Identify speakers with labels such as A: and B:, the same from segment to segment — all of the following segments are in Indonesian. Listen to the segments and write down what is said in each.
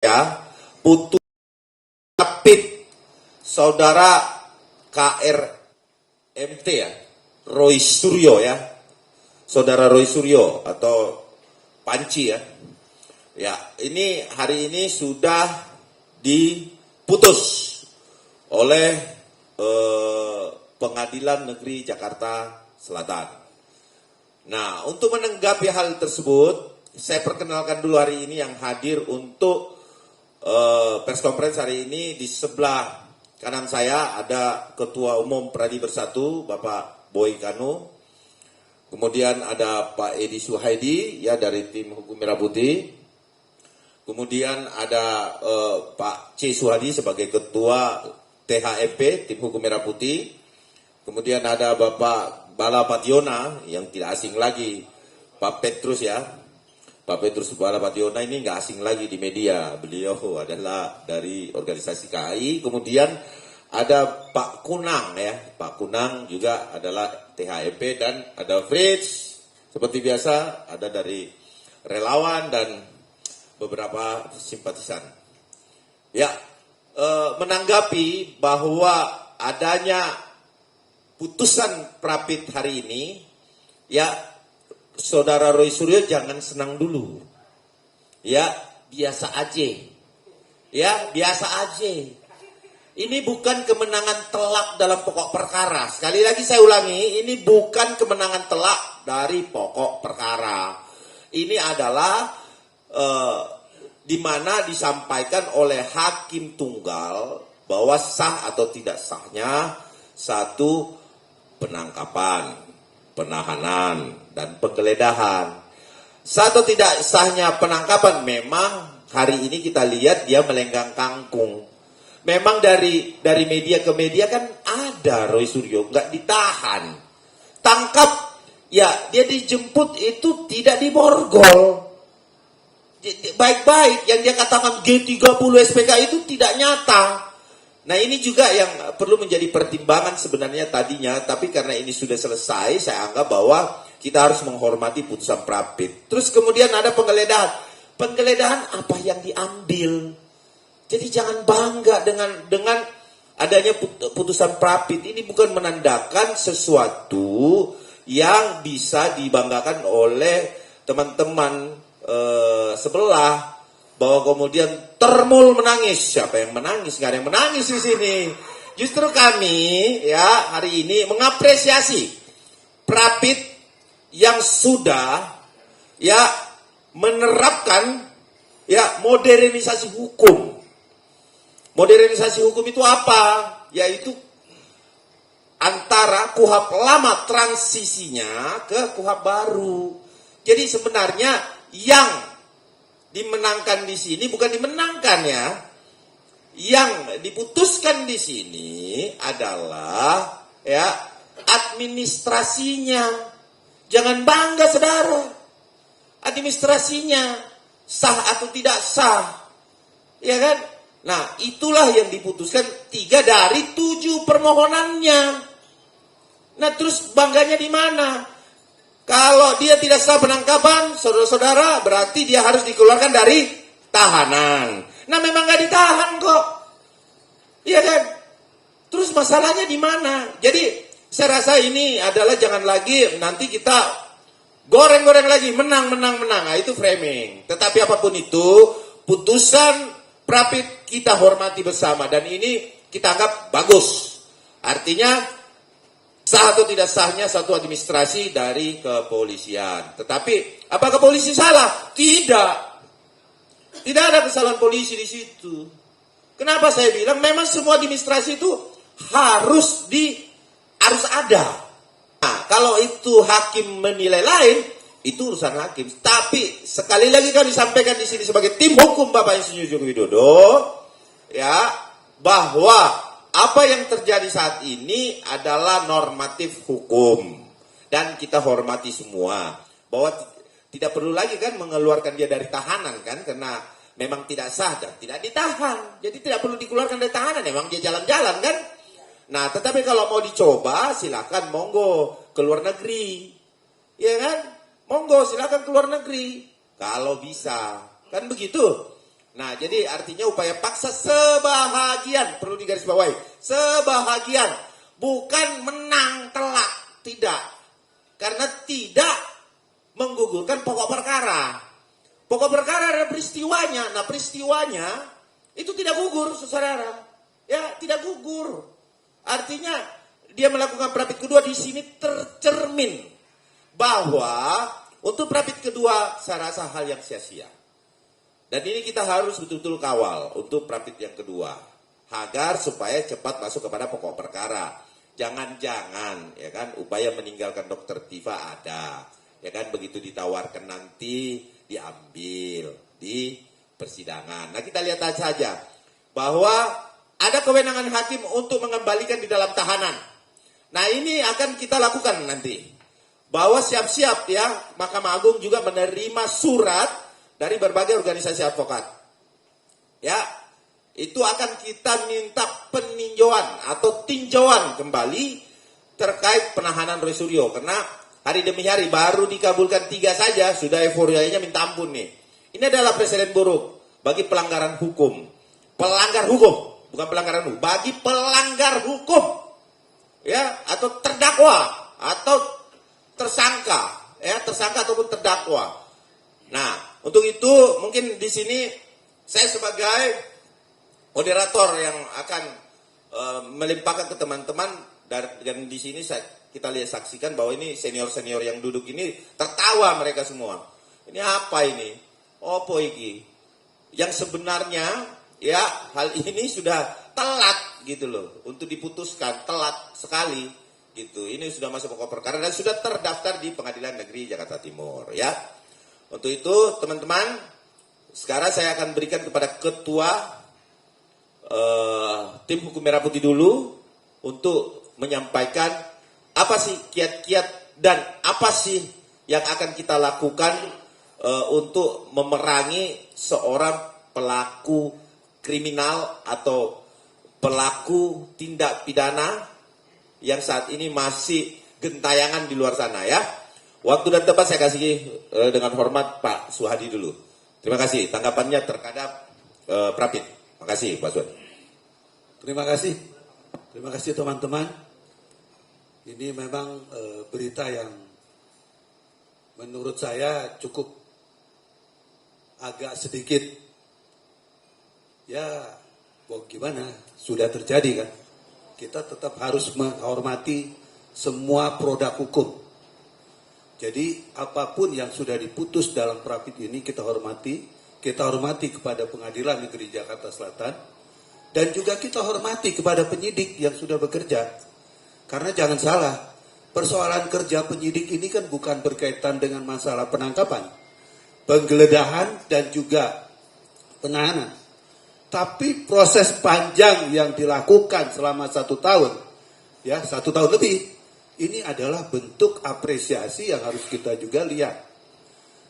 A: ya, putus rapid saudara KRMT ya, Roy Suryo ya, saudara Roy Suryo atau Panci ya. Ya, ini hari ini sudah diputus oleh Pengadilan Negeri Jakarta Selatan. Nah, untuk menanggapi hal tersebut, saya perkenalkan dulu hari ini yang hadir untuk press conference hari ini. Di sebelah kanan saya ada Ketua Umum Pradi Bersatu, Bapak Boy Kanu. Kemudian ada Pak Edi Suhaidi ya dari tim Hukum Merah Putih. Kemudian ada Pak C. Suhadi sebagai Ketua THMP, Tim Hukum Merah Putih. Kemudian ada Bapak Bala Pationa yang tidak asing lagi, Pak Petrus ya. Pak Petrus Bala Pationa ini nggak asing lagi di media. Beliau adalah dari organisasi KAI. Kemudian ada Pak Kunang ya. Pak Kunang juga adalah THMP dan ada Fritz. Seperti biasa ada dari relawan dan beberapa simpatisan. Ya, menanggapi bahwa adanya putusan Prapit hari ini, ya Saudara Roy Suryo jangan senang dulu. Ya, biasa aja. Ya, biasa aja. Ini bukan kemenangan telak dalam pokok perkara. Sekali lagi saya ulangi, ini bukan kemenangan telak dari pokok perkara. Ini adalah di mana disampaikan oleh hakim tunggal bahwa sah atau tidak sahnya satu penangkapan, penahanan, dan penggeledahan. Sah atau tidak sahnya penangkapan, memang hari ini kita lihat dia melenggang kangkung. Memang dari media ke media kan ada Roy Suryo nggak ditahan, tangkap, ya dia dijemput itu tidak diborgol. Baik-baik yang dia katakan G30 SPK itu tidak nyata. Nah ini juga yang perlu menjadi pertimbangan sebenarnya tadinya, tapi karena ini sudah selesai, saya anggap bahwa kita harus menghormati putusan Prapit. Terus kemudian ada penggeledahan. Penggeledahan apa yang diambil? Jadi jangan bangga dengan adanya putusan Prapit. Ini bukan menandakan sesuatu yang bisa dibanggakan oleh teman-teman sebelah, bahwa kemudian termul menangis. Siapa yang menangis? Nggak ada yang menangis di sini. Justru kami ya hari ini mengapresiasi Prapit yang sudah ya menerapkan ya modernisasi hukum. Modernisasi hukum itu apa? Yaitu antara KUHP lama transisinya ke KUHP baru. Jadi sebenarnya yang dimenangkan di sini bukan dimenangkan ya. Yang diputuskan di sini adalah ya administrasinya. Jangan bangga saudara. Administrasinya sah atau tidak sah. Ya kan? Nah, itulah yang diputuskan 3 dari 7 permohonannya. Nah, terus bangganya di mana? Kalau dia tidak sah penangkapan, saudara-saudara, berarti dia harus dikeluarkan dari tahanan. Nah, memang nggak ditahan kok. Iya kan? Terus masalahnya di mana? Jadi, saya rasa ini adalah jangan lagi nanti kita goreng-goreng lagi, menang. Nah, itu framing. Tetapi apapun itu, putusan Prapit kita hormati bersama. Dan ini kita anggap bagus. Artinya, sah atau tidak sahnya satu administrasi dari kepolisian. Tetapi apakah polisi salah? Tidak. Tidak ada kesalahan polisi di situ. Kenapa saya bilang memang semua administrasi itu harus ada. Nah, kalau itu hakim menilai lain, itu urusan hakim. Tapi sekali lagi kami sampaikan di sini sebagai tim hukum Bapak Insinyur Joko Widodo, ya, bahwa apa yang terjadi saat ini adalah normatif hukum. Dan kita hormati semua. Bahwa tidak perlu lagi kan mengeluarkan dia dari tahanan kan. Karena memang tidak sah dan tidak ditahan. Jadi tidak perlu dikeluarkan dari tahanan. Memang dia jalan-jalan kan. Nah tetapi kalau mau dicoba silakan monggo ke luar negeri. Ya kan? Monggo silakan ke luar negeri. Kalau bisa. Kan begitu. Nah, jadi artinya upaya paksa sebahagian, perlu digarisbawahi, sebahagian, bukan menang telak, tidak. Karena tidak menggugurkan pokok perkara. Pokok perkara adalah peristiwanya. Nah, peristiwanya itu tidak gugur, saudara. Ya, tidak gugur. Artinya dia melakukan prapit kedua di sini tercermin bahwa untuk prapit kedua saya rasa hal yang sia-sia. Dan ini kita harus betul-betul kawal untuk prapit yang kedua, agar supaya cepat masuk kepada pokok perkara. Jangan-jangan ya kan upaya meninggalkan Dokter Tifa ada, ya kan begitu ditawarkan nanti diambil di persidangan. Nah, kita lihat saja bahwa ada kewenangan hakim untuk mengembalikan di dalam tahanan. Nah, ini akan kita lakukan nanti. Bahwa siap-siap ya Mahkamah Agung juga menerima surat dari berbagai organisasi advokat. Ya, itu akan kita minta peninjauan atau tinjauan kembali terkait penahanan Roy Suryo. Karena hari demi hari baru dikabulkan 3 saja, sudah euforianya minta ampun nih. Ini adalah presiden buruk bagi pelanggaran hukum. Pelanggar hukum, bukan pelanggaran hukum, bagi pelanggar hukum. Ya, atau terdakwa atau tersangka, ya, tersangka ataupun terdakwa. Nah, untuk itu mungkin di sini saya sebagai moderator yang akan melimpahkan ke teman-teman dan di sini kita lihat saksikan bahwa ini senior-senior yang duduk ini tertawa mereka semua. Ini apa ini? Opo iki? Yang sebenarnya ya hal ini sudah telat gitu loh untuk diputuskan, telat sekali gitu. Ini sudah masuk pokok perkara dan sudah terdaftar di Pengadilan Negeri Jakarta Timur ya. Untuk itu teman-teman, sekarang saya akan berikan kepada ketua tim hukum merah putih dulu untuk menyampaikan apa sih kiat-kiat dan apa sih yang akan kita lakukan untuk memerangi seorang pelaku kriminal atau pelaku tindak pidana yang saat ini masih gentayangan di luar sana ya. Waktu dan tempat saya kasih dengan hormat Pak Suhadi dulu. Terima kasih tanggapannya terhadap prapit. Terima kasih Pak Suhadi.
B: Terima kasih. Terima kasih teman-teman. Ini memang berita yang menurut saya cukup agak sedikit ya gimana, sudah terjadi kan. Kita tetap harus menghormati semua produk hukum. Jadi apapun yang sudah diputus dalam prapit ini kita hormati kepada Pengadilan Negeri Jakarta Selatan dan juga kita hormati kepada penyidik yang sudah bekerja. Karena jangan salah, persoalan kerja penyidik ini kan bukan berkaitan dengan masalah penangkapan, penggeledahan dan juga penahanan. Tapi proses panjang yang dilakukan selama 1 tahun, ya 1 tahun lebih, ini adalah bentuk apresiasi yang harus kita juga lihat.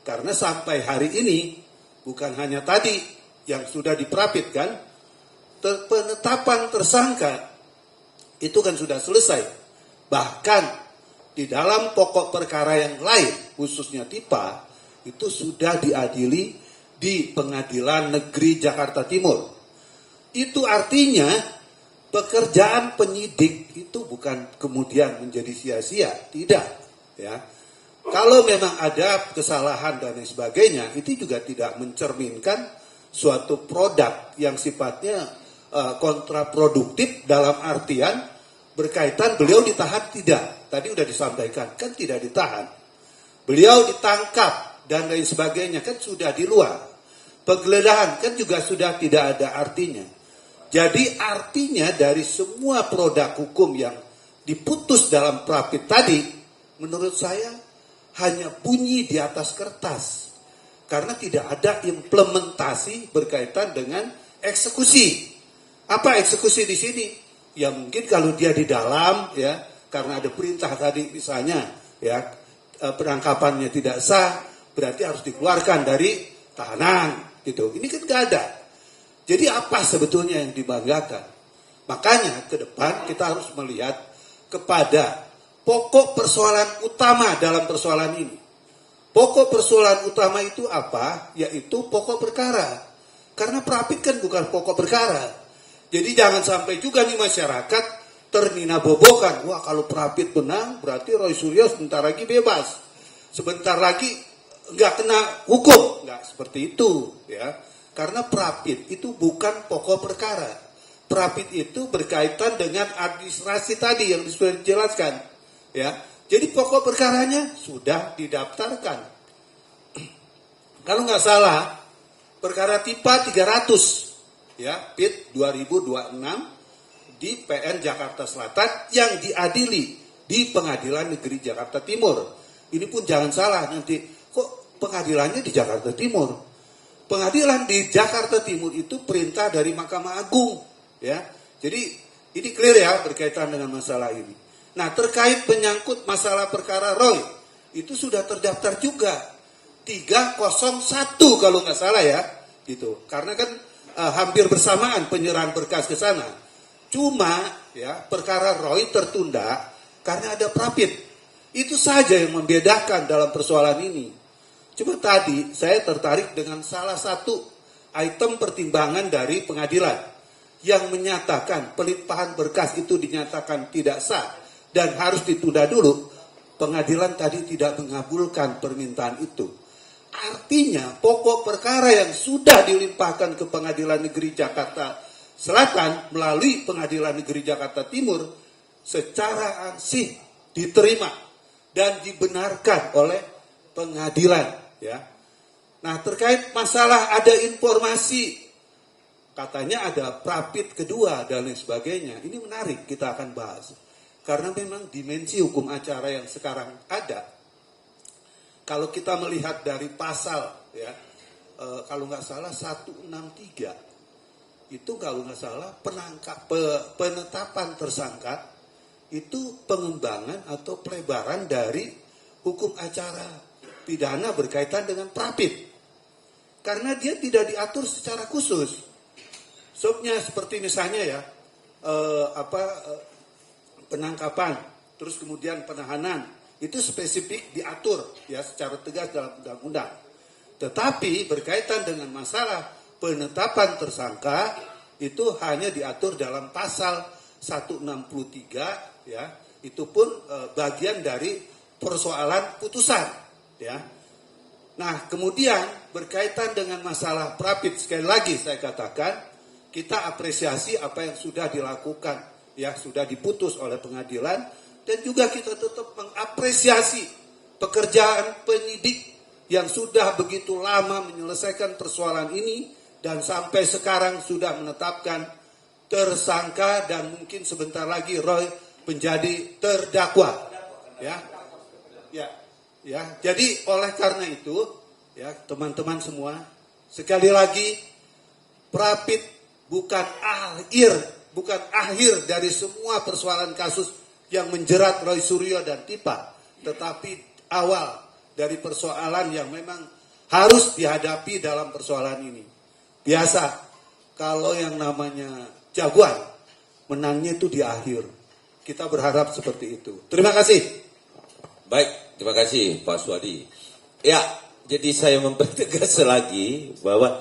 B: Karena sampai hari ini, bukan hanya tadi yang sudah diprapit kan, penetapan tersangka itu kan sudah selesai. Bahkan di dalam pokok perkara yang lain, khususnya TIPA, itu sudah diadili di Pengadilan Negeri Jakarta Timur. Itu artinya pekerjaan penyidik itu bukan kemudian menjadi sia-sia, tidak. Ya, kalau memang ada kesalahan dan lain sebagainya, itu juga tidak mencerminkan suatu produk yang sifatnya kontraproduktif dalam artian berkaitan beliau ditahan tidak. Tadi sudah disampaikan, kan tidak ditahan. Beliau ditangkap dan lain sebagainya, kan sudah di luar. Penggeledahan kan juga sudah tidak ada artinya. Jadi artinya dari semua produk hukum yang diputus dalam prapit tadi, menurut saya hanya bunyi di atas kertas. Karena tidak ada implementasi berkaitan dengan eksekusi. Apa eksekusi di sini? Ya mungkin kalau dia di dalam, ya karena ada perintah tadi misalnya, ya penangkapannya tidak sah, berarti harus dikeluarkan dari tahanan. Gitu. Ini kan gak ada. Jadi apa sebetulnya yang dibanggakan? Makanya ke depan kita harus melihat kepada pokok persoalan utama dalam persoalan ini. Pokok persoalan utama itu apa? Yaitu pokok perkara. Karena Prapit kan bukan pokok perkara. Jadi jangan sampai juga nih masyarakat ternina-bobokan. Wah, kalau Prapit menang berarti Roy Suryo sebentar lagi bebas. Sebentar lagi nggak kena hukum. Nggak seperti itu, ya. Karena Prapit itu bukan pokok perkara. Prapit itu berkaitan dengan administrasi tadi yang sudah dijelaskan, ya. Jadi pokok perkaranya sudah didaftarkan. Kalau nggak salah, perkara TIPA 300, ya, PIT 2026 di PN Jakarta Selatan yang diadili di Pengadilan Negeri Jakarta Timur. Ini pun jangan salah nanti, kok pengadilannya di Jakarta Timur? Pengadilan di Jakarta Timur itu perintah dari Mahkamah Agung, ya. Jadi ini clear ya berkaitan dengan masalah ini. Nah, terkait menyangkut masalah perkara Roy, itu sudah terdaftar juga 301 kalau nggak salah ya, gitu. Karena kan hampir bersamaan penyerahan berkas ke sana. Cuma ya perkara Roy tertunda karena ada Prapit. Itu saja yang membedakan dalam persoalan ini. Cuma tadi saya tertarik dengan salah satu item pertimbangan dari pengadilan yang menyatakan pelimpahan berkas itu dinyatakan tidak sah dan harus ditunda dulu. Pengadilan tadi tidak mengabulkan permintaan itu. Artinya pokok perkara yang sudah dilimpahkan ke Pengadilan Negeri Jakarta Selatan melalui Pengadilan Negeri Jakarta Timur secara ansih diterima dan dibenarkan oleh pengadilan, ya. Nah, terkait masalah ada informasi katanya ada Prapit kedua dan lain sebagainya. Ini menarik, kita akan bahas. Karena memang dimensi hukum acara yang sekarang ada. Kalau kita melihat dari pasal, ya, kalau nggak salah 163, itu kalau nggak salah penetapan tersangka itu pengembangan atau pelebaran dari hukum acara pidana berkaitan dengan Prapit. Karena dia tidak diatur secara khusus. Sebabnya seperti misalnya ya, penangkapan, terus kemudian penahanan, itu spesifik diatur ya secara tegas dalam undang-undang. Tetapi berkaitan dengan masalah penetapan tersangka itu hanya diatur dalam pasal 163, ya. Itu pun bagian dari persoalan putusan, ya. Nah, kemudian berkaitan dengan masalah Prapit, sekali lagi saya katakan kita apresiasi apa yang sudah dilakukan, ya, sudah diputus oleh pengadilan. Dan juga kita tetap mengapresiasi pekerjaan penyidik yang sudah begitu lama menyelesaikan persoalan ini dan sampai sekarang sudah menetapkan tersangka dan mungkin sebentar lagi Roy menjadi terdakwa. Ya. Jadi oleh karena itu, ya teman-teman semua, sekali lagi Prapit bukan akhir dari semua persoalan kasus yang menjerat Roy Suryo dan TIPA, tetapi awal dari persoalan yang memang harus dihadapi dalam persoalan ini. Biasa, kalau yang namanya jagoan, menangnya itu di akhir. Kita berharap seperti itu. Terima kasih.
A: Baik, terima kasih Pak Swadi. Ya, jadi saya mempertegas lagi bahwa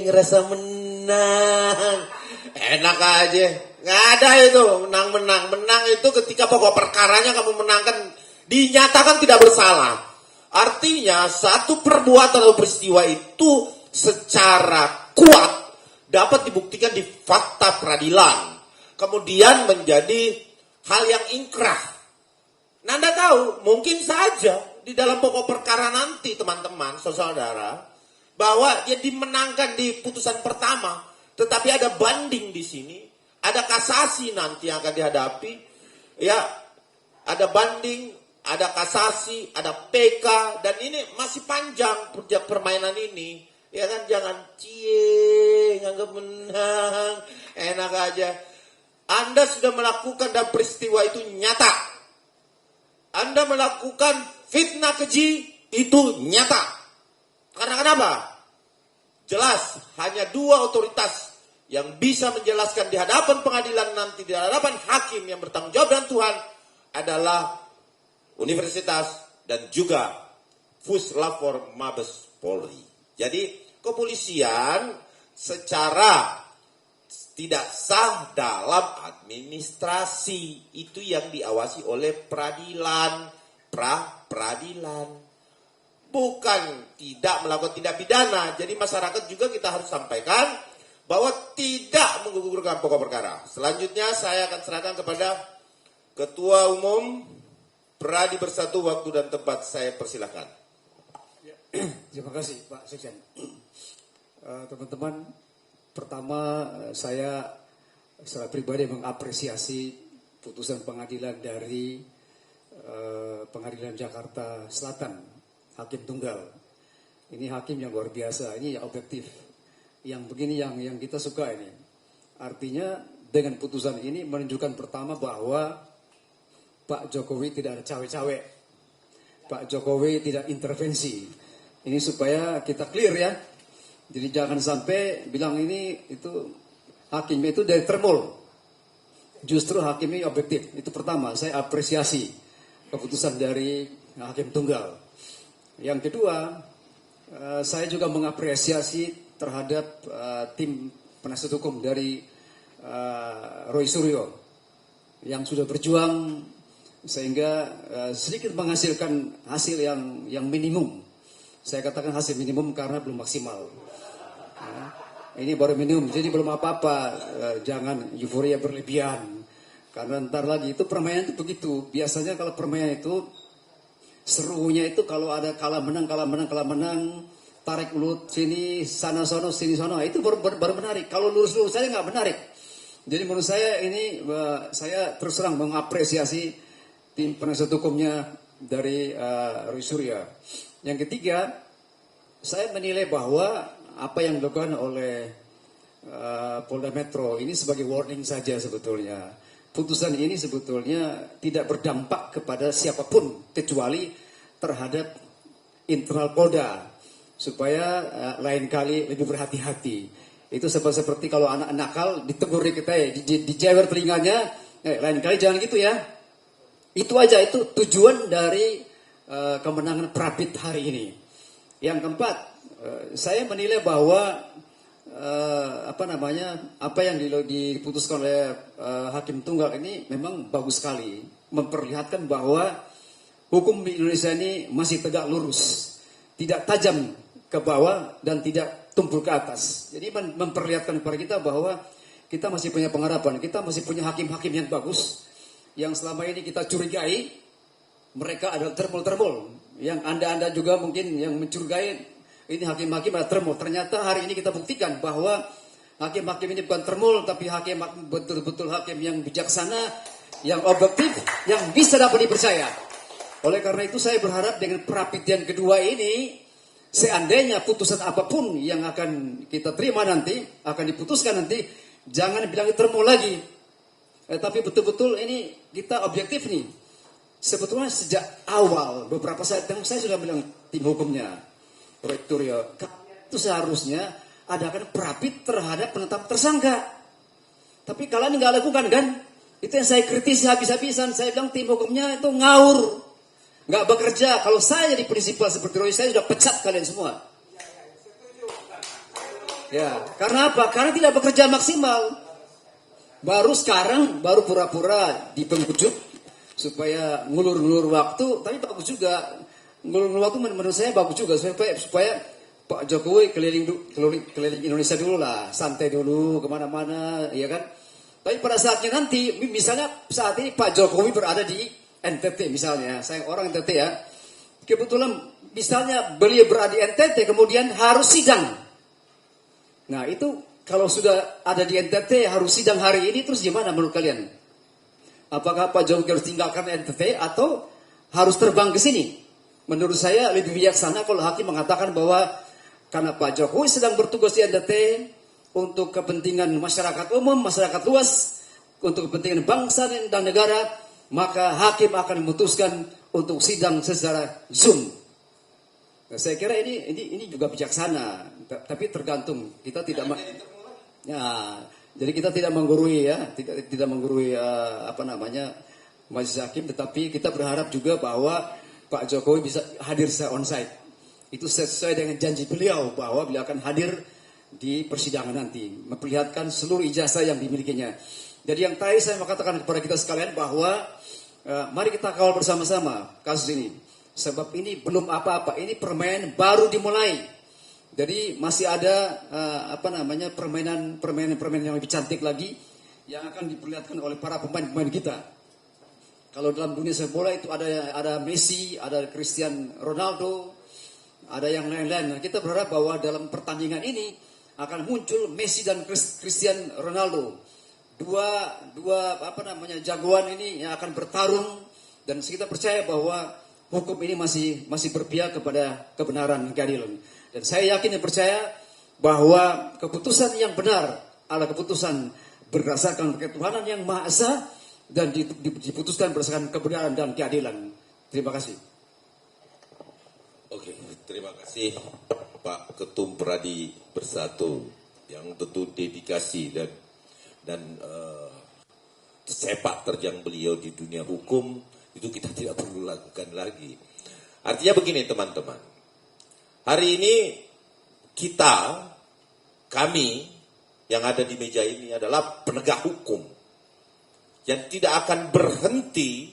A: ngerasa menang. Enak aja. Nggak ada itu menang. Menang itu ketika pokok perkaranya kamu menangkan, dinyatakan tidak bersalah. Artinya satu perbuatan atau peristiwa itu secara kuat dapat dibuktikan di fakta peradilan. Kemudian menjadi hal yang inkrah. Nah, Anda tahu, mungkin saja di dalam pokok perkara nanti teman-teman, saudara, bahwa dia dimenangkan di putusan pertama, tetapi ada banding di sini. Ada kasasi nanti yang akan dihadapi, ya, ada banding, ada kasasi, ada PK, dan ini masih panjang permainan ini, ya kan, jangan nganggap menang, enak aja. Anda sudah melakukan dan peristiwa itu nyata. Anda melakukan fitnah keji itu nyata. Karena kenapa? Jelas hanya dua otoritas yang bisa menjelaskan di hadapan pengadilan nanti, di hadapan hakim yang bertanggung jawab dengan Tuhan adalah universitas dan juga Puslapor Mabes Polri. Jadi kepolisian secara tidak sah dalam administrasi. Itu yang diawasi oleh peradilan, pra-peradilan. Bukan tidak melakukan tindak pidana. Jadi masyarakat juga kita harus sampaikan bahwa tidak menggugurkan pokok perkara. Selanjutnya saya akan serahkan kepada Ketua Umum Pradi Bersatu. Waktu dan tempat saya persilahkan.
C: Terima kasih Pak Sekjen. Teman-teman, pertama saya secara pribadi mengapresiasi putusan pengadilan dari Pengadilan Jakarta Selatan, Hakim Tunggal. Ini hakim yang luar biasa, ini yang objektif. Yang begini yang kita suka ini. Artinya dengan putusan ini menunjukkan pertama bahwa Pak Jokowi tidak ada cawe-cawe. Pak Jokowi tidak intervensi. Ini supaya kita clear ya. Jadi jangan sampai bilang ini itu hakimnya itu dari termol. Justru hakimnya objektif. Itu pertama, saya apresiasi keputusan dari Hakim Tunggal. Yang kedua, saya juga mengapresiasi terhadap tim penasihat hukum dari Roy Suryo yang sudah berjuang sehingga sedikit menghasilkan hasil yang minimum. Saya katakan hasil minimum karena belum maksimal. Ini baru minimum, jadi belum apa-apa. Jangan euforia berlebihan. Karena ntar lagi itu permainan itu begitu. Biasanya kalau permainan itu serunya itu kalau ada kalah menang, tarik ulut sini, sana sono, sini sono, itu baru menarik. Kalau lurus-lurus saja nggak menarik. Jadi menurut saya ini saya terus terang mengapresiasi tim penasihat hukumnya dari Roy Suryo. Yang ketiga, saya menilai bahwa apa yang dilakukan oleh Polda Metro ini sebagai warning saja sebetulnya. Putusan ini sebetulnya tidak berdampak kepada siapapun kecuali terhadap internal Polda supaya lain kali lebih berhati-hati. Itu seperti kalau anak nakal ditegur kita dijewer telinganya, lain kali jangan gitu ya. Itu aja, itu tujuan dari kemenangan Prapit hari ini. Yang keempat, saya menilai bahwa apa yang diputuskan oleh Hakim Tunggal ini memang bagus sekali, memperlihatkan bahwa hukum di Indonesia ini masih tegak lurus, tidak tajam ke bawah dan tidak tumpul ke atas. Jadi memperlihatkan kepada kita bahwa kita masih punya pengharapan, kita masih punya hakim-hakim yang bagus, yang selama ini kita curigai mereka adalah termol-termol, yang anda juga mungkin yang mencurigai ini hakim-hakim adalah termol. Ternyata hari ini kita buktikan bahwa hakim-hakim ini bukan termol, tapi hakim betul-betul hakim yang bijaksana, yang objektif, yang bisa dapat dipercaya. Oleh karena itu saya berharap dengan Prapit yang kedua ini, seandainya putusan apapun yang akan kita terima nanti, akan diputuskan nanti, jangan bilang termol lagi. Tapi betul-betul ini kita objektif nih. Sebetulnya sejak awal, beberapa saat saya sudah bilang tim hukumnya, Rektor ya, itu seharusnya adakan Prapit terhadap penetapan tersangka. Tapi kalian nggak lakukan kan? Itu yang saya kritisi habis-habisan. Saya bilang tim hukumnya itu ngawur, nggak bekerja. Kalau saya jadi prinsipal seperti Roy, saya sudah pecat kalian semua. Ya, karena apa? Karena tidak bekerja maksimal. Baru sekarang, baru pura-pura dipengucut supaya ngulur-ngulur waktu, tapi bagus juga. Ngulur-ngulur waktu menurut saya bagus juga supaya Pak Jokowi keliling Indonesia dulu lah, santai dulu kemana-mana, ya kan. Tapi pada saatnya nanti, misalnya saat ini Pak Jokowi berada di NTT misalnya, saya orang NTT ya, kebetulan misalnya beliau berada di NTT kemudian harus sidang. Nah itu kalau sudah ada di NTT harus sidang hari ini, terus gimana menurut kalian? Apakah Pak Jokowi harus tinggalkan NTT atau harus terbang ke sini? Menurut saya lebih bijaksana kalau hakim mengatakan bahwa karena Pak Jokowi sedang bertugas di NTT untuk kepentingan masyarakat umum, masyarakat luas, untuk kepentingan bangsa dan negara, maka hakim akan memutuskan untuk sidang secara Zoom. Nah, saya kira ini juga bijaksana, tapi tergantung kita tidak jadi kita tidak menggurui ya, tidak menggurui majelis hakim, tetapi kita berharap juga bahwa Pak Jokowi bisa hadir secara onsite. Itu sesuai dengan janji beliau bahwa beliau akan hadir di persidangan nanti, memperlihatkan seluruh ijazah yang dimilikinya. Jadi yang tadi saya mau katakan kepada kita sekalian bahwa mari kita kawal bersama-sama kasus ini. Sebab ini belum apa-apa, ini permainan baru dimulai. Jadi masih ada permainan yang lebih cantik lagi yang akan diperlihatkan oleh para pemain-pemain kita. Kalau dalam dunia sepak bola itu ada Messi, ada Cristiano Ronaldo, ada yang lain-lain. Nah, kita berharap bahwa dalam pertandingan ini akan muncul Messi dan Cristiano Ronaldo. Dua jagoan ini yang akan bertarung, dan kita percaya bahwa hukum ini masih berpihak kepada kebenaran dan keadilan. Dan saya yakin dan percaya bahwa keputusan yang benar adalah keputusan berdasarkan ketuhanan yang Maha Esa dan diputuskan berdasarkan kebenaran dan keadilan. Terima kasih.
A: Oke, terima kasih Pak Ketum Pradi Bersatu yang tentu dedikasi dan sepak terjang beliau di dunia hukum itu kita tidak perlu lakukan lagi. Artinya begini teman-teman, hari ini kami yang ada di meja ini adalah penegak hukum yang tidak akan berhenti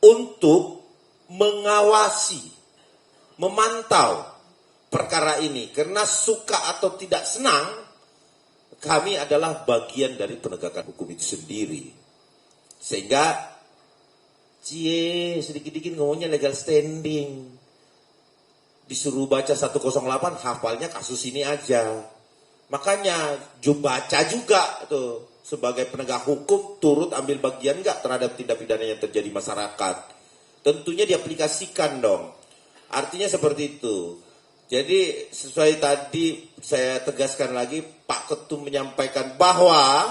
A: untuk mengawasi, memantau perkara ini, karena suka atau tidak senang kami adalah bagian dari penegakan hukum itu sendiri. Sehingga sedikit-sedikit ngomongnya legal standing, disuruh baca 108 hafalnya kasus ini aja. Makanya baca juga tuh sebagai penegak hukum turut ambil bagian nggak terhadap tindak pidana yang terjadi masyarakat. Tentunya diaplikasikan dong. Artinya seperti itu. Jadi sesuai tadi saya tegaskan lagi, Pak Ketum menyampaikan bahwa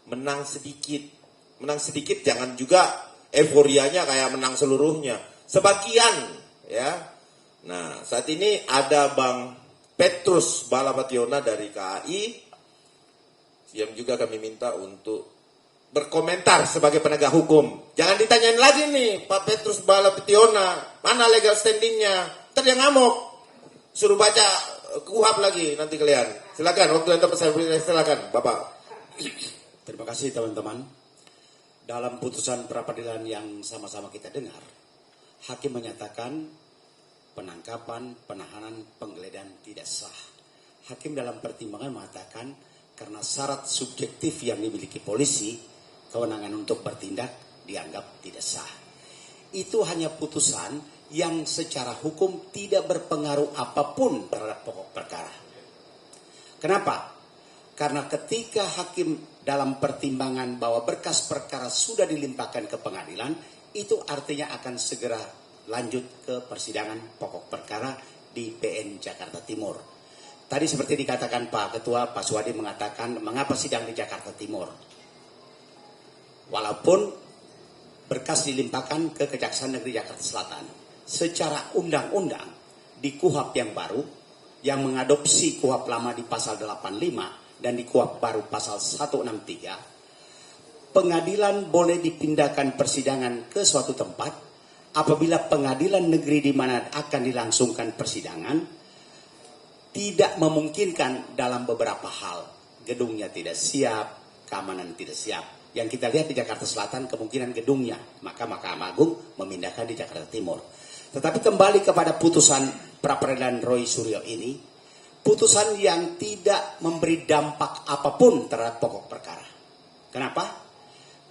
A: menang sedikit jangan juga euforianya kayak menang seluruhnya. Sebagian ya. Nah, saat ini ada Bang Petrus Balapationa dari KAI yang juga kami minta untuk berkomentar sebagai penegak hukum. Jangan ditanyain lagi nih Pak Petrus Balapationa, mana legal standingnya? Ntar dia ngamuk, suruh baca KUHP lagi nanti kalian. Silakan, waktu yang tepat saya silakan, Bapak.
D: Terima kasih teman-teman. Dalam putusan pra-peradilan yang sama-sama kita dengar, hakim menyatakan penangkapan, penahanan, penggeledahan tidak sah. Hakim dalam pertimbangan mengatakan karena syarat subjektif yang dimiliki polisi, kewenangan untuk bertindak dianggap tidak sah. Itu hanya putusan yang secara hukum tidak berpengaruh apapun terhadap pokok perkara. Kenapa? Karena ketika hakim dalam pertimbangan bahwa berkas perkara sudah dilimpahkan ke pengadilan, itu artinya akan segera lanjut ke persidangan pokok perkara di PN Jakarta Timur. Tadi seperti dikatakan Pak Ketua, Pak Suwadi mengatakan mengapa sidang di Jakarta Timur. Walaupun berkas dilimpahkan ke Kejaksaan Negeri Jakarta Selatan. Secara undang-undang di KUHP yang baru, yang mengadopsi KUHP lama di pasal 85 dan di KUHP baru pasal 163, pengadilan boleh dipindahkan persidangan ke suatu tempat apabila pengadilan negeri di mana akan dilangsungkan persidangan tidak memungkinkan dalam beberapa hal. Gedungnya tidak siap, keamanan tidak siap. Yang kita lihat di Jakarta Selatan kemungkinan gedungnya, maka Mahkamah Agung memindahkan di Jakarta Timur. Tetapi kembali kepada putusan pra-peradilan Roy Suryo ini, putusan yang tidak memberi dampak apapun terhadap pokok perkara. Kenapa?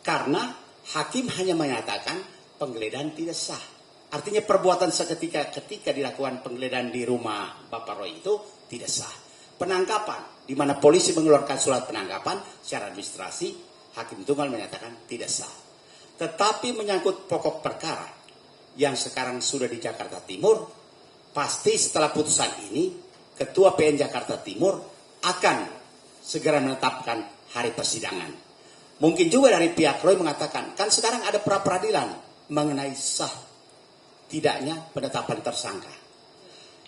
D: Karena hakim hanya menyatakan penggeledahan tidak sah. Artinya perbuatan seketika ketika dilakukan penggeledahan di rumah Bapak Roy itu tidak sah. Penangkapan, di mana polisi mengeluarkan surat penangkapan secara administrasi, hakim tunggal menyatakan tidak sah. Tetapi menyangkut pokok perkara yang sekarang sudah di Jakarta Timur, pasti setelah putusan ini, Ketua PN Jakarta Timur akan segera menetapkan hari persidangan. Mungkin juga dari pihak Roy mengatakan, kan sekarang ada pra-peradilan mengenai sah tidaknya penetapan tersangka.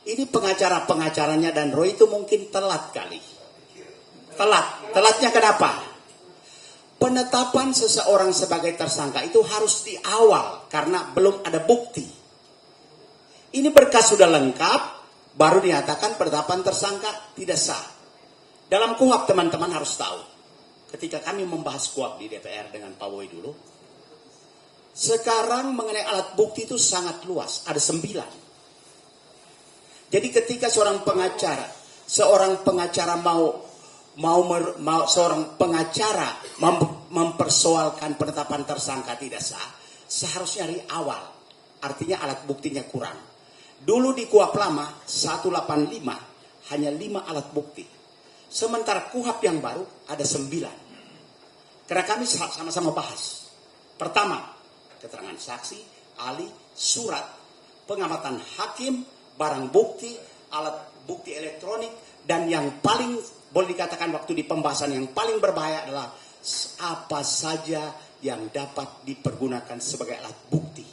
D: Ini pengacaranya dan Roy itu mungkin telat kali. Telatnya kenapa? Penetapan seseorang sebagai tersangka itu harus di awal karena belum ada bukti. Ini berkas sudah lengkap, baru dinyatakan penetapan tersangka tidak sah. Dalam KUHP teman-teman harus tahu, ketika kami membahas KUHP di DPR dengan Pak Boy dulu, sekarang mengenai alat bukti itu sangat luas, ada 9. Jadi ketika seorang pengacara mempersoalkan penetapan tersangka tidak sah, seharusnya dari awal. Artinya alat buktinya kurang. Dulu di KUHP lama 185 hanya 5 alat bukti. Sementara KUHP yang baru ada 9. Karena kami sama-sama bahas. Pertama, keterangan saksi, ahli, surat, pengamatan hakim, barang bukti, alat bukti elektronik, dan yang paling boleh dikatakan waktu di pembahasan yang paling berbahaya adalah apa saja yang dapat dipergunakan sebagai alat bukti.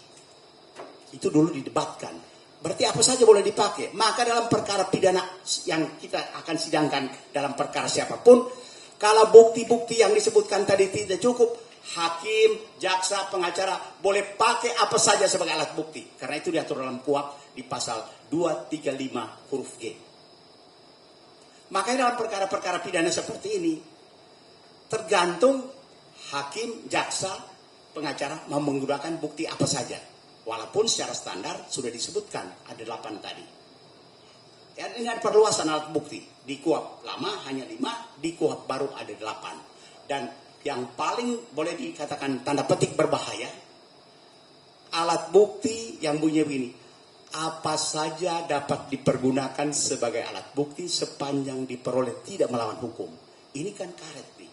D: Itu dulu didebatkan. Berarti apa saja boleh dipakai. Maka dalam perkara pidana yang kita akan sidangkan dalam perkara siapapun, kalau bukti-bukti yang disebutkan tadi tidak cukup, hakim, jaksa, pengacara boleh pakai apa saja sebagai alat bukti. Karena itu diatur dalam KUHP di pasal 235 huruf G. Makanya dalam perkara-perkara pidana seperti ini, tergantung hakim, jaksa, pengacara mau menggunakan bukti apa saja. Walaupun secara standar sudah disebutkan ada 8 tadi. Ya, ini ada perluasan alat bukti. Di KUHP lama hanya 5, di KUHP baru ada 8. Dan yang paling boleh dikatakan tanda petik berbahaya, alat bukti yang bunyinya begini, apa saja dapat dipergunakan sebagai alat bukti sepanjang diperoleh tidak melawan hukum. Ini kan karet nih,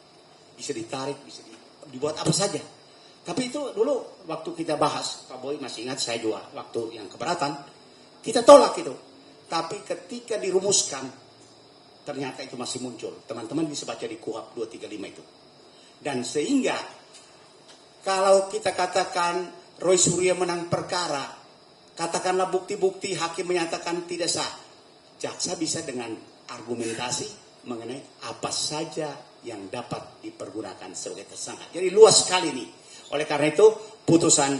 D: bisa ditarik, bisa dibuat apa saja. Tapi itu dulu waktu kita bahas, Pak Boy masih ingat, saya juga waktu yang keberatan, kita tolak itu. Tapi ketika dirumuskan, ternyata itu masih muncul. Teman-teman bisa baca di KUHP 235 itu. Dan sehingga kalau kita katakan Roy Suryo menang perkara, katakanlah bukti-bukti hakim menyatakan tidak sah, jaksa bisa dengan argumentasi mengenai apa saja yang dapat dipergunakan sebagai tersangka. Jadi luas sekali nih. Oleh karena itu putusan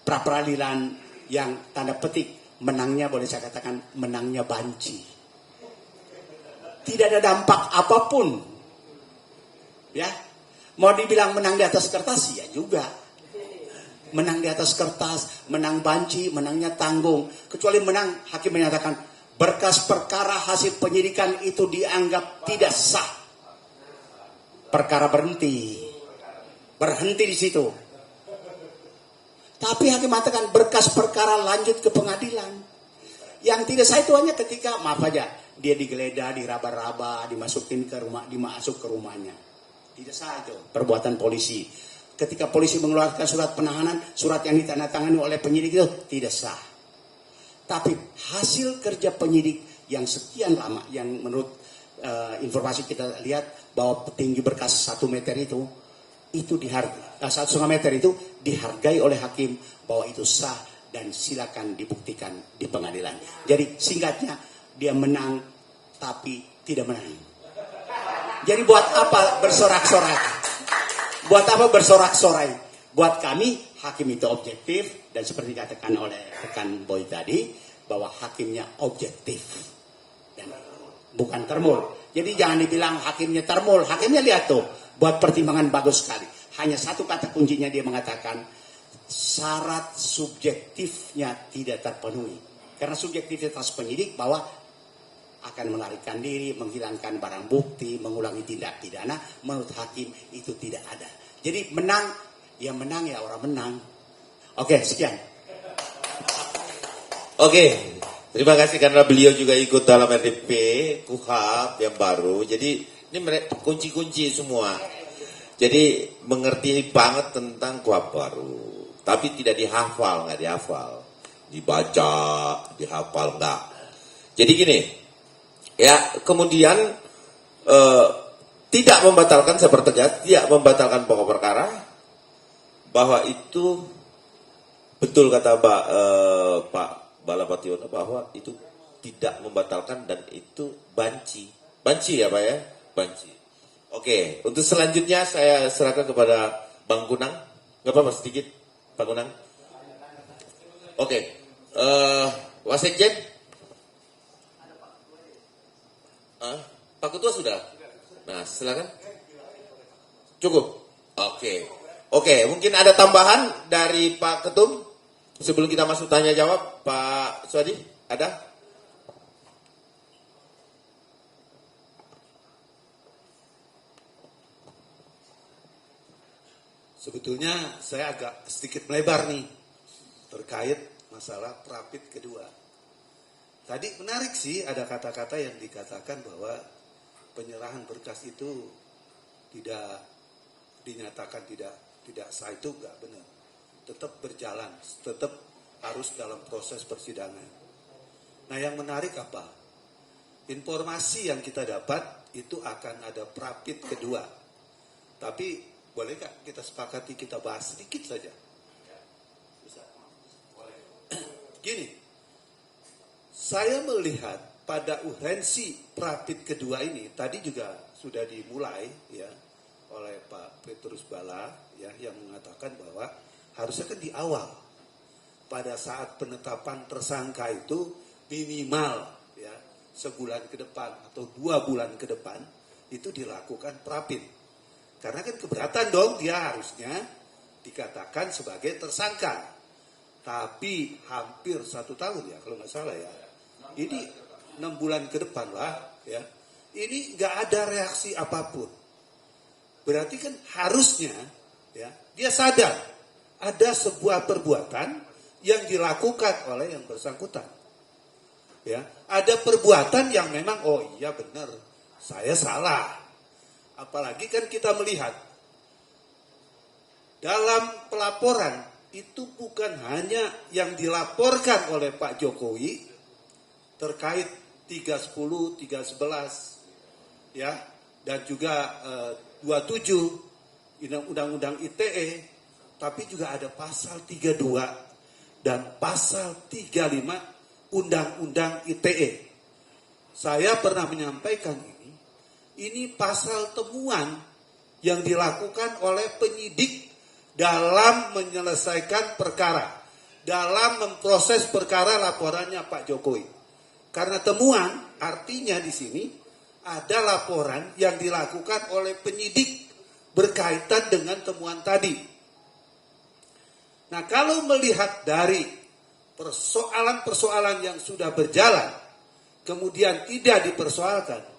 D: pra peradilan yang tanda petik menangnya, boleh saya katakan menangnya banci. Tidak ada dampak apapun. Ya, mau dibilang menang di atas kertas ya juga. Menang di atas kertas, menang banci, menangnya tanggung. Kecuali menang, hakim menyatakan berkas perkara hasil penyidikan itu dianggap tidak sah. Perkara berhenti di situ. Tapi hakim mengatakan berkas perkara lanjut ke pengadilan. Yang tidak sah itu hanya ketika, maaf aja, dia digeledah, diraba-raba, dimasukin ke rumah, dimasuk ke rumahnya. Tidak sah itu perbuatan polisi. Ketika polisi mengeluarkan surat penahanan, surat yang ditandatangani oleh penyidik itu tidak sah. Tapi hasil kerja penyidik yang sekian lama, yang menurut informasi kita lihat bahwa tinggi berkas 1 meter itu dihargai, 1,5 meter itu dihargai oleh hakim bahwa itu sah dan silakan dibuktikan di pengadilan. Jadi singkatnya dia menang tapi tidak menang. Jadi buat apa bersorak-sorai? Buat apa bersorak-sorai? Buat kami hakim itu objektif dan seperti dikatakan oleh rekan Boy tadi bahwa hakimnya objektif dan bukan termul. Jadi jangan dibilang hakimnya termul. Hakimnya lihat tuh, buat pertimbangan bagus sekali. Hanya satu kata kuncinya dia mengatakan syarat subjektifnya tidak terpenuhi. Karena subjektivitas penyidik bahwa akan melarikan diri, menghilangkan barang bukti, mengulangi tindak pidana, menurut hakim itu tidak ada. Jadi menang ya orang menang. Oke, sekian.
A: Oke, terima kasih karena beliau juga ikut dalam RDP KUHP yang baru. Jadi ini kunci-kunci semua. Jadi mengerti banget tentang KUHP baru. Tapi tidak dihafal, nggak dihafal. Dibaca, dihafal nggak. Jadi gini, ya kemudian tidak membatalkan, saya pertegas, tidak membatalkan pokok perkara. Bahwa itu betul kata Pak Balapationo bahwa itu tidak membatalkan dan itu banci. Banci ya Pak ya? Banci. Oke, untuk selanjutnya saya serahkan kepada Bang Kunang. Nggak apa-apa sedikit, Pak Kunang. Oke, Wasekjen? Pak Ketua sudah? Nah, silakan. Cukup? Oke. Oke, mungkin ada tambahan dari Pak Ketum? Sebelum kita masuk tanya jawab, Pak Suadi, ada?
B: Sebetulnya saya agak sedikit melebar nih terkait masalah Prapit kedua. Tadi menarik sih ada kata-kata yang dikatakan bahwa penyerahan berkas itu tidak dinyatakan tidak sah, itu enggak benar. Tetap berjalan, tetap harus dalam proses persidangan. Nah, yang menarik apa? Informasi yang kita dapat itu akan ada Prapit kedua. Tapi boleh nggak kita sepakati kita bahas sedikit saja? Bisa. Gini, saya melihat pada urgensi Prapit kedua ini tadi juga sudah dimulai ya oleh Pak Petrus Bala ya, yang mengatakan bahwa harusnya kan di awal pada saat penetapan tersangka itu minimal ya sebulan ke depan atau 2 bulan ke depan itu dilakukan Prapit. Karena kan keberatan dong, dia harusnya dikatakan sebagai tersangka. Tapi hampir 1 tahun ya kalau nggak salah ya. Ini 6 bulan ke depan lah ya. Ini nggak ada reaksi apapun. Berarti kan harusnya ya dia sadar ada sebuah perbuatan yang dilakukan oleh yang bersangkutan. Ya, ada perbuatan yang memang oh iya benar, saya salah. Apalagi kan kita melihat dalam pelaporan itu bukan hanya yang dilaporkan oleh Pak Jokowi terkait 310, 311 ya, dan juga 27 Undang-Undang ITE, tapi juga ada pasal 32 dan pasal 35 Undang-Undang ITE. Saya pernah menyampaikan ini pasal temuan yang dilakukan oleh penyidik dalam menyelesaikan perkara, dalam memproses perkara laporannya Pak Jokowi. Karena temuan artinya di sini ada laporan yang dilakukan oleh penyidik berkaitan dengan temuan tadi. Nah, kalau melihat dari persoalan-persoalan yang sudah berjalan, kemudian tidak dipersoalkan,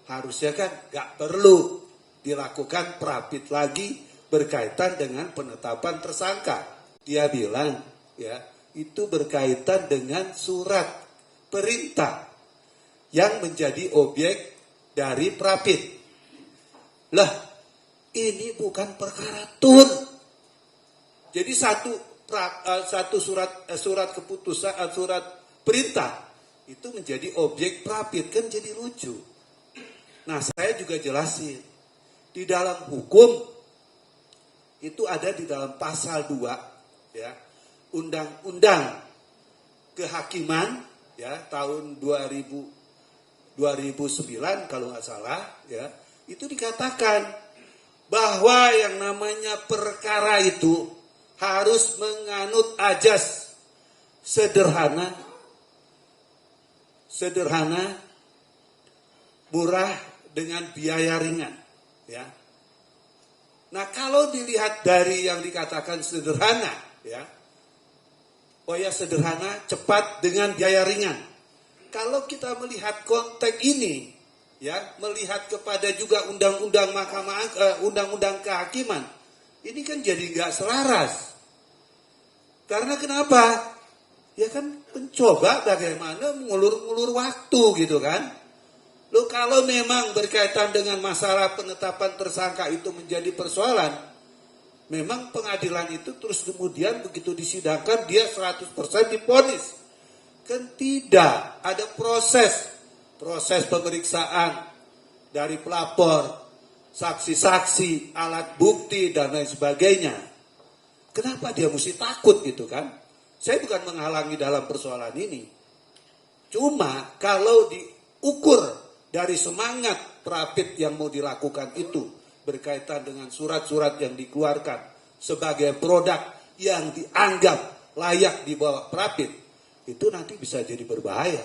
B: harusnya kan nggak perlu dilakukan Prapit lagi berkaitan dengan penetapan tersangka. Dia bilang ya itu berkaitan dengan surat perintah yang menjadi objek dari Prapit. Lah, ini bukan perkara tun. Jadi satu surat keputusan, surat perintah itu menjadi objek Prapit, kan jadi lucu. Nah, saya juga jelasin di dalam hukum itu ada di dalam pasal 2 ya Undang-Undang Kehakiman ya tahun 2009 kalau nggak salah ya, itu dikatakan bahwa yang namanya perkara itu harus menganut ajas sederhana, murah dengan biaya ringan ya. Nah, kalau dilihat dari yang dikatakan sederhana ya, oh ya sederhana, cepat dengan biaya ringan. Kalau kita melihat konteks ini ya, melihat kepada juga undang-undang undang-undang kehakiman, ini kan jadi nggak selaras. Karena kenapa? Ya kan mencoba bagaimana mengulur-ulur waktu gitu kan. Loh, kalau memang berkaitan dengan masalah penetapan tersangka itu menjadi persoalan, memang pengadilan itu terus kemudian begitu disidangkan dia 100% divonis. Kan tidak, ada proses pemeriksaan dari pelapor, saksi-saksi, alat bukti dan lain sebagainya. Kenapa dia mesti takut gitu kan? Saya bukan menghalangi dalam persoalan ini. Cuma kalau diukur dari semangat Prapit yang mau dilakukan itu berkaitan dengan surat-surat yang dikeluarkan sebagai produk yang dianggap layak dibawa Prapit, itu nanti bisa jadi berbahaya.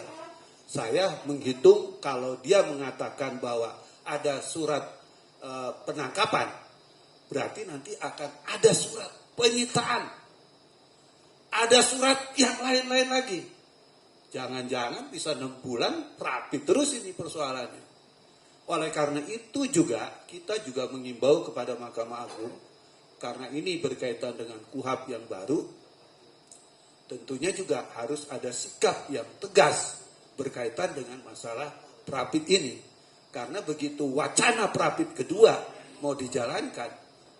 B: Saya menghitung kalau dia mengatakan bahwa ada surat penangkapan, berarti nanti akan ada surat penyitaan, ada surat yang lain-lain lagi. Jangan-jangan bisa 6 bulan rapi terus ini persoalannya. Oleh karena itu juga kita juga mengimbau kepada Mahkamah Agung, karena ini berkaitan dengan KUHP yang baru, tentunya juga harus ada sikap yang tegas berkaitan dengan masalah Prapit ini. Karena begitu wacana Prapit kedua mau dijalankan,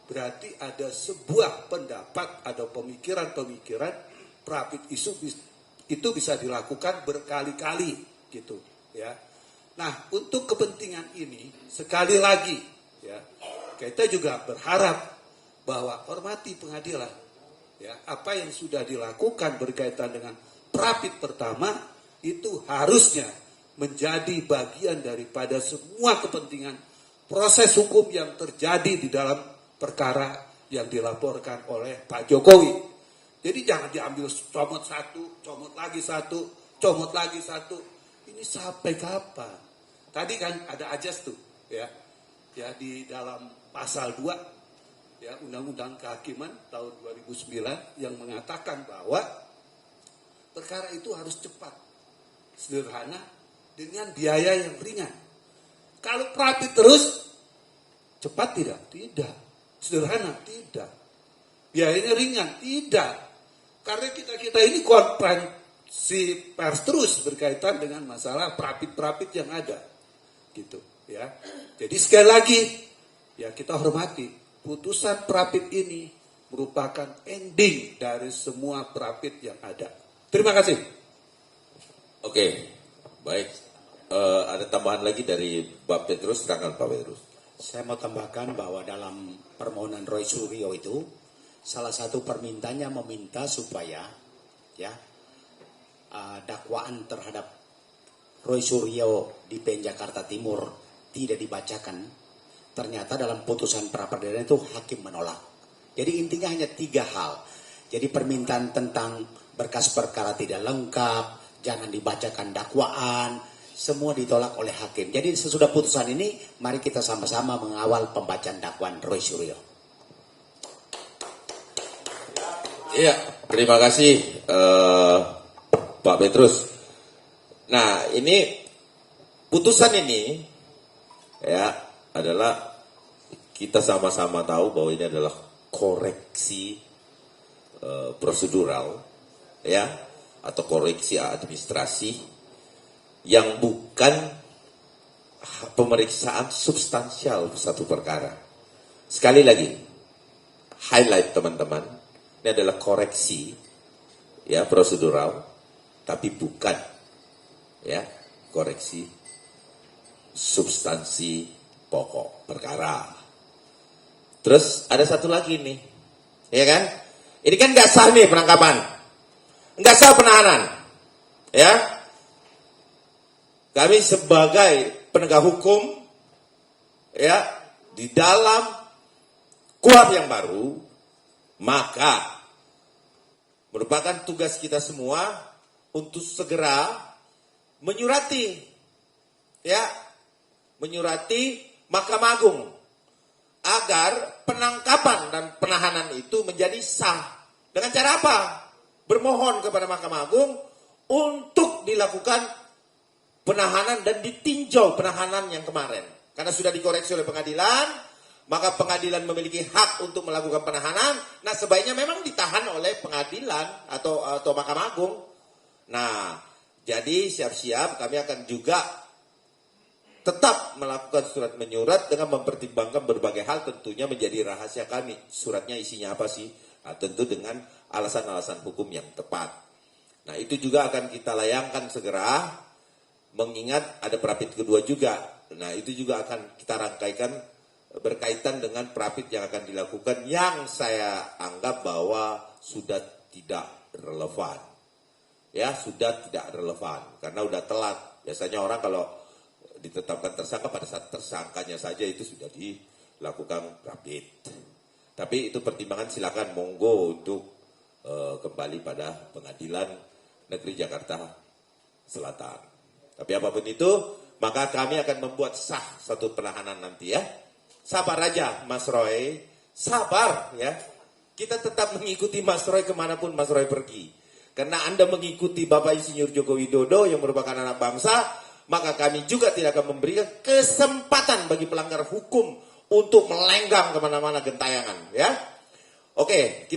B: berarti ada sebuah pendapat, ada pemikiran-pemikiran Prapit itu bisa dilakukan berkali-kali gitu ya. Nah, untuk kepentingan ini sekali lagi ya, kita juga berharap bahwa hormati pengadilan ya, apa yang sudah dilakukan berkaitan dengan Prapit pertama itu harusnya menjadi bagian daripada semua kepentingan proses hukum yang terjadi di dalam perkara yang dilaporkan oleh Pak Jokowi. Jadi jangan diambil comot satu, comot lagi satu, comot lagi satu. Ini sampai kapan? Tadi kan ada ajas tuh, ya di dalam pasal 2, ya Undang-Undang Kehakiman tahun 2009 yang mengatakan bahwa perkara itu harus cepat, sederhana, dengan biaya yang ringan. Kalau Prapit terus, cepat tidak? Tidak. Sederhana? Tidak. Biayanya ringan? Tidak. Karena kita ini konferensi pers terus berkaitan dengan masalah Prapit-Prapit yang ada, gitu ya. Jadi sekali lagi ya kita hormati putusan Prapit ini merupakan ending dari semua Prapit yang ada. Terima kasih.
A: Oke, baik. Ada tambahan lagi dari Pak Petrus, silakan Pak Petrus.
D: Saya mau tambahkan bahwa dalam permohonan Roy Suryo itu salah satu permintaannya meminta supaya ya dakwaan terhadap Roy Suryo di PN Jakarta Timur tidak dibacakan. Ternyata dalam putusan pra peradilan itu hakim menolak. Jadi intinya hanya 3 hal. Jadi permintaan tentang berkas perkara tidak lengkap, jangan dibacakan dakwaan, semua ditolak oleh hakim. Jadi sesudah putusan ini, mari kita sama-sama mengawal pembacaan dakwaan Roy Suryo.
A: Iya, terima kasih Pak Petrus. Nah, ini putusan ini ya adalah kita sama-sama tahu bahwa ini adalah koreksi prosedural ya atau koreksi administrasi yang bukan pemeriksaan substansial satu perkara. Sekali lagi, highlight teman-teman, ini adalah koreksi ya prosedural, tapi bukan ya koreksi substansi pokok perkara. Terus ada satu lagi nih, ya kan? Ini kan nggak sah nih penangkapan, nggak sah penahanan, ya. Kami sebagai penegak hukum, ya di dalam KUHP yang baru, maka merupakan tugas kita semua untuk segera menyurati Mahkamah Agung agar penangkapan dan penahanan itu menjadi sah. Dengan cara apa? Bermohon kepada Mahkamah Agung untuk dilakukan penahanan dan ditinjau penahanan yang kemarin. Karena sudah dikoreksi oleh pengadilan, maka pengadilan memiliki hak untuk melakukan penahanan. Nah, sebaiknya memang ditahan oleh pengadilan atau Mahkamah Agung. Nah, jadi siap-siap kami akan juga tetap melakukan surat menyurat dengan mempertimbangkan berbagai hal, tentunya menjadi rahasia kami. Suratnya isinya apa sih? Nah, tentu dengan alasan-alasan hukum yang tepat. Nah, itu juga akan kita layangkan segera, mengingat ada Prapit kedua juga. Nah, itu juga akan kita rangkaikan berkaitan dengan Prapit yang akan dilakukan, yang saya anggap bahwa sudah tidak relevan. Ya, sudah tidak relevan karena udah telat. Biasanya orang kalau ditetapkan tersangka, pada saat tersangkanya saja itu sudah dilakukan Prapit. Tapi itu pertimbangan, silakan monggo untuk kembali pada pengadilan Negeri Jakarta Selatan. Tapi apapun itu, maka kami akan membuat sah satu penahanan nanti ya. Sabar aja Mas Roy, sabar ya. Kita tetap mengikuti Mas Roy kemanapun Mas Roy pergi. Karena Anda mengikuti Bapak Insinyur Joko Widodo yang merupakan anak bangsa, maka kami juga tidak akan memberikan kesempatan bagi pelanggar hukum untuk melenggang kemana-mana gentayangan ya. Oke, kita